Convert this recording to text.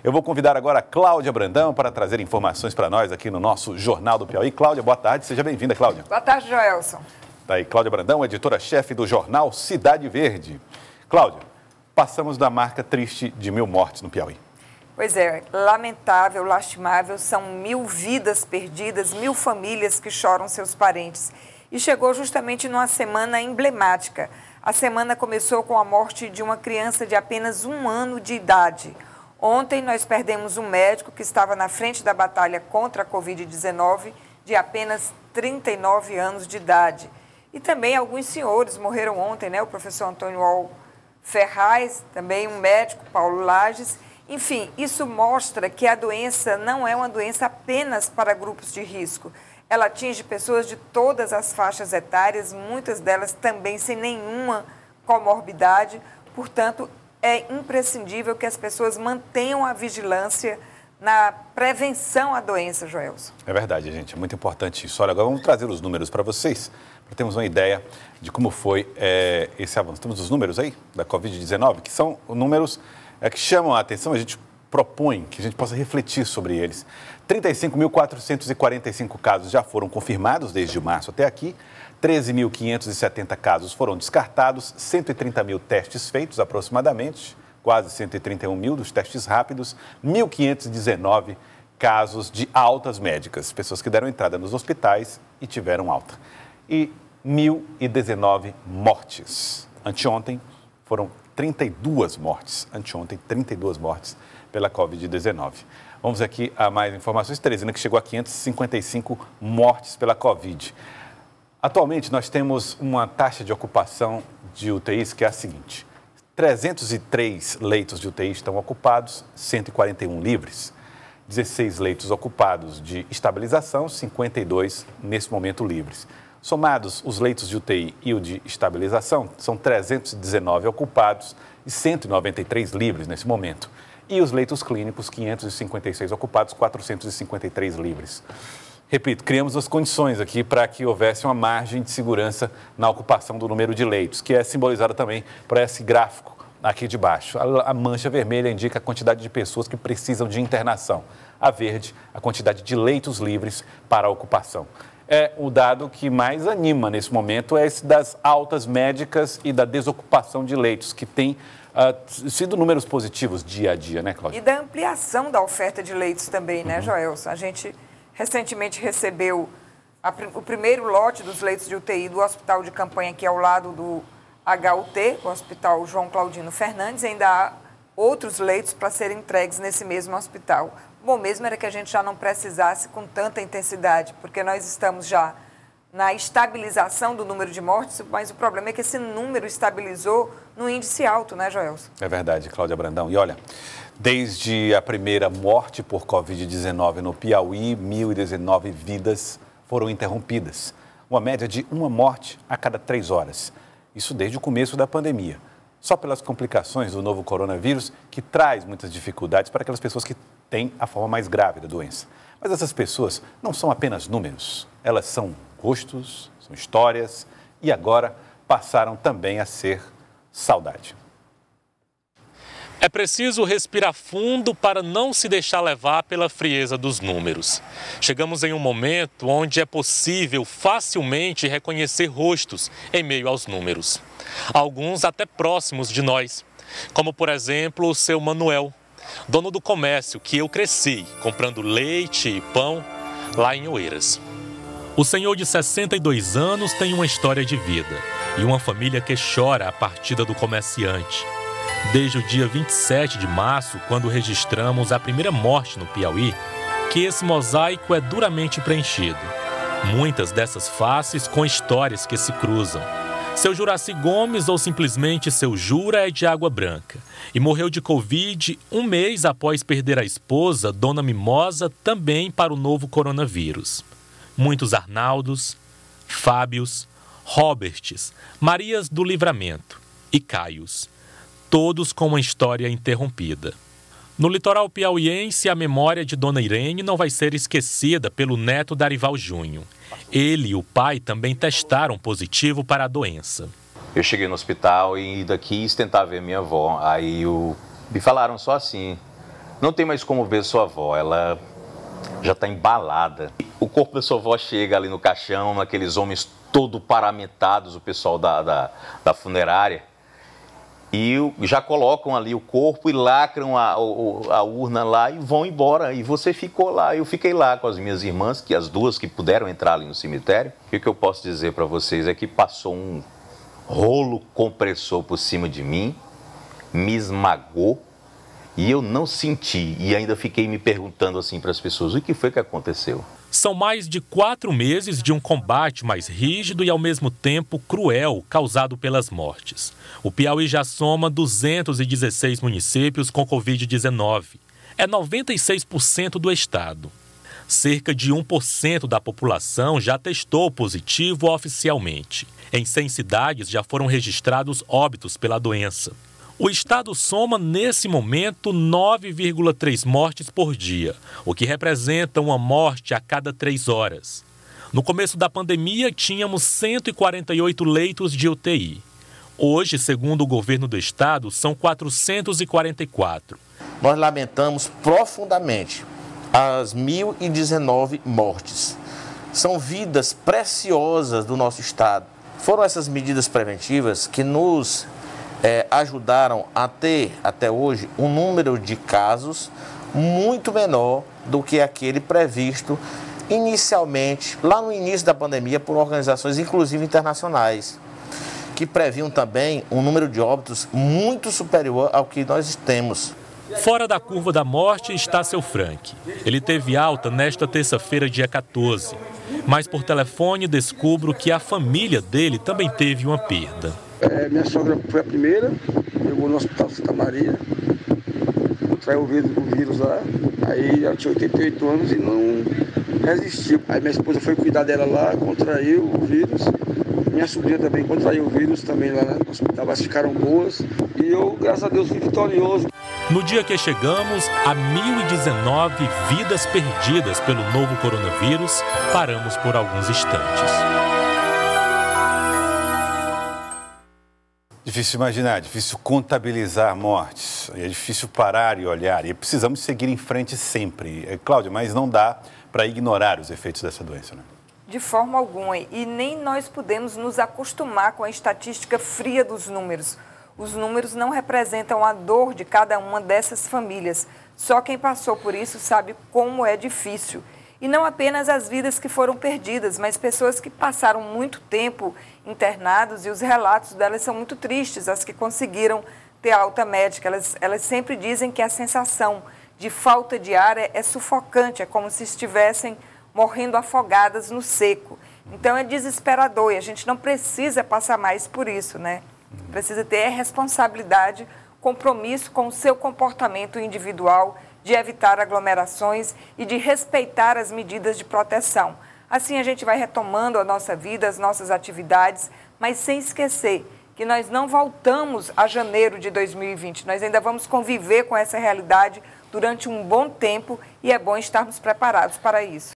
Eu vou convidar agora a Cláudia Brandão para trazer informações para nós aqui no nosso Jornal do Piauí. Cláudia, boa tarde. Seja bem-vinda, Cláudia. Boa tarde, Joelson. Tá aí, Cláudia Brandão, editora-chefe do jornal Cidade Verde. Cláudia, passamos da marca triste de 1000 mortes no Piauí. Pois é, lamentável, lastimável, são 1000 vidas perdidas, 1000 famílias que choram seus parentes. E chegou justamente numa semana emblemática. A semana começou com a morte de uma criança de apenas 1 ano de idade. Ontem nós perdemos um médico que estava na frente da batalha contra a Covid-19, de apenas 39 anos de idade. E também alguns senhores morreram ontem, né? O professor Antônio Al Ferraz, também um médico, Paulo Lages. Enfim, isso mostra que a doença não é uma doença apenas para grupos de risco. Ela atinge pessoas de todas as faixas etárias, muitas delas também sem nenhuma comorbidade. Portanto, é imprescindível que as pessoas mantenham a vigilância na prevenção à doença, Joelson. É verdade, gente, é muito importante isso. Olha, agora vamos trazer os números para vocês, para termos uma ideia de como foi esse avanço. Temos os números aí da Covid-19, que são números que chamam a atenção, a gente propõe que a gente possa refletir sobre eles. 35.445 casos já foram confirmados desde março até aqui, 13.570 casos foram descartados, 130 mil testes feitos aproximadamente, quase 131 mil dos testes rápidos, 1.519 casos de altas médicas, pessoas que deram entrada nos hospitais e tiveram alta. E 1.019 mortes. Anteontem foram 32 mortes, pela Covid-19. Vamos aqui a mais informações. Teresina, que chegou a 555 mortes pela Covid. Atualmente, nós temos uma taxa de ocupação de UTIs que é a seguinte: 303 leitos de UTI estão ocupados, 141 livres. 16 leitos ocupados de estabilização, 52 nesse momento livres. Somados os leitos de UTI e o de estabilização, são 319 ocupados e 193 livres nesse momento. E os leitos clínicos, 556 ocupados, 453 livres. Repito, criamos as condições aqui para que houvesse uma margem de segurança na ocupação do número de leitos, que é simbolizada também por esse gráfico aqui de baixo. A mancha vermelha indica a quantidade de pessoas que precisam de internação. A verde, a quantidade de leitos livres para a ocupação. O dado que mais anima nesse momento é esse das altas médicas e da desocupação de leitos, que tem sido números positivos dia a dia, né, Cláudia? E da ampliação da oferta de leitos também, né, Joelson? A gente recentemente recebeu o primeiro lote dos leitos de UTI do hospital de campanha aqui ao lado do HUT, o Hospital João Claudino Fernandes, e ainda há outros leitos para serem entregues nesse mesmo hospital. Bom mesmo era que a gente já não precisasse com tanta intensidade, porque nós estamos já na estabilização do número de mortes, mas o problema é que esse número estabilizou no índice alto, né, Joelson? É verdade, Cláudia Brandão. E olha, desde a primeira morte por Covid-19 no Piauí, 1.019 vidas foram interrompidas. Uma média de uma morte a cada 3 horas. Isso desde o começo da pandemia. Só pelas complicações do novo coronavírus, que traz muitas dificuldades para aquelas pessoas que têm a forma mais grave da doença. Mas essas pessoas não são apenas números, elas são rostos, são histórias e agora passaram também a ser saudade. É preciso respirar fundo para não se deixar levar pela frieza dos números. Chegamos em um momento onde é possível facilmente reconhecer rostos em meio aos números. Alguns até próximos de nós, como por exemplo o seu Manuel, dono do comércio que eu cresci comprando leite e pão lá em Oeiras. O senhor de 62 anos tem uma história de vida e uma família que chora a partida do comerciante. Desde o dia 27 de março, quando registramos a primeira morte no Piauí, que esse mosaico é duramente preenchido. Muitas dessas faces com histórias que se cruzam. Seu Juraci Gomes, ou simplesmente seu Jura, é de Água Branca e morreu de Covid 1 mês após perder a esposa, Dona Mimosa, também para o novo coronavírus. Muitos Arnaldos, Fábios, Roberts, Marias do Livramento e Caios, todos com uma história interrompida. No litoral piauiense, a memória de Dona Irene não vai ser esquecida pelo neto Darival Júnior. Ele e o pai também testaram positivo para a doença. Eu cheguei no hospital e daqui quis tentar ver minha avó. Aí me falaram só assim, não tem mais como ver sua avó, ela já está embalada. O corpo da sua avó chega ali no caixão, aqueles homens todo paramentados, o pessoal da funerária, e já colocam ali o corpo e lacram a urna lá e vão embora. E você ficou lá, eu fiquei lá com as minhas irmãs, que as duas que puderam entrar ali no cemitério. E o que eu posso dizer para vocês é que passou um rolo compressor por cima de mim, me esmagou, e eu não senti, e ainda fiquei me perguntando assim para as pessoas, o que foi que aconteceu? São mais de 4 meses de um combate mais rígido e, ao mesmo tempo, cruel, causado pelas mortes. O Piauí já soma 216 municípios com Covid-19. É 96% do estado. Cerca de 1% da população já testou positivo oficialmente. Em 100 cidades já foram registrados óbitos pela doença. O estado soma, nesse momento, 9,3 mortes por dia, o que representa uma morte a cada 3 horas. No começo da pandemia, tínhamos 148 leitos de UTI. Hoje, segundo o governo do estado, são 444. Nós lamentamos profundamente as 1.019 mortes. São vidas preciosas do nosso estado. Foram essas medidas preventivas que nos ajudaram a ter, até hoje, um número de casos muito menor do que aquele previsto inicialmente, lá no início da pandemia, por organizações, inclusive internacionais, que previam também um número de óbitos muito superior ao que nós temos. Fora da curva da morte está seu Frank. Ele teve alta nesta terça-feira, dia 14. Mas por telefone descubro que a família dele também teve uma perda. Minha sogra foi a primeira, pegou no hospital Santa Maria, contraiu o vírus lá, aí ela tinha 88 anos e não resistiu. Aí minha esposa foi cuidar dela lá, contraiu o vírus, minha sobrinha também contraiu o vírus também lá no hospital, elas ficaram boas e eu, graças a Deus, fui vitorioso. No dia que chegamos a 1.019 vidas perdidas pelo novo coronavírus, paramos por alguns instantes. Difícil imaginar, difícil contabilizar mortes, é difícil parar e olhar, e precisamos seguir em frente sempre. Cláudia, mas não dá para ignorar os efeitos dessa doença, né? De forma alguma, e nem nós podemos nos acostumar com a estatística fria dos números. Os números não representam a dor de cada uma dessas famílias. Só quem passou por isso sabe como é difícil. E não apenas as vidas que foram perdidas, mas pessoas que passaram muito tempo internados, e os relatos delas são muito tristes, as que conseguiram ter alta médica. Elas sempre dizem que a sensação de falta de ar é sufocante, é como se estivessem morrendo afogadas no seco. Então é desesperador e a gente não precisa passar mais por isso, né? Precisa ter responsabilidade, compromisso com o seu comportamento individual, de evitar aglomerações e de respeitar as medidas de proteção. Assim a gente vai retomando a nossa vida, as nossas atividades, mas sem esquecer que nós não voltamos a janeiro de 2020. Nós ainda vamos conviver com essa realidade durante um bom tempo e é bom estarmos preparados para isso.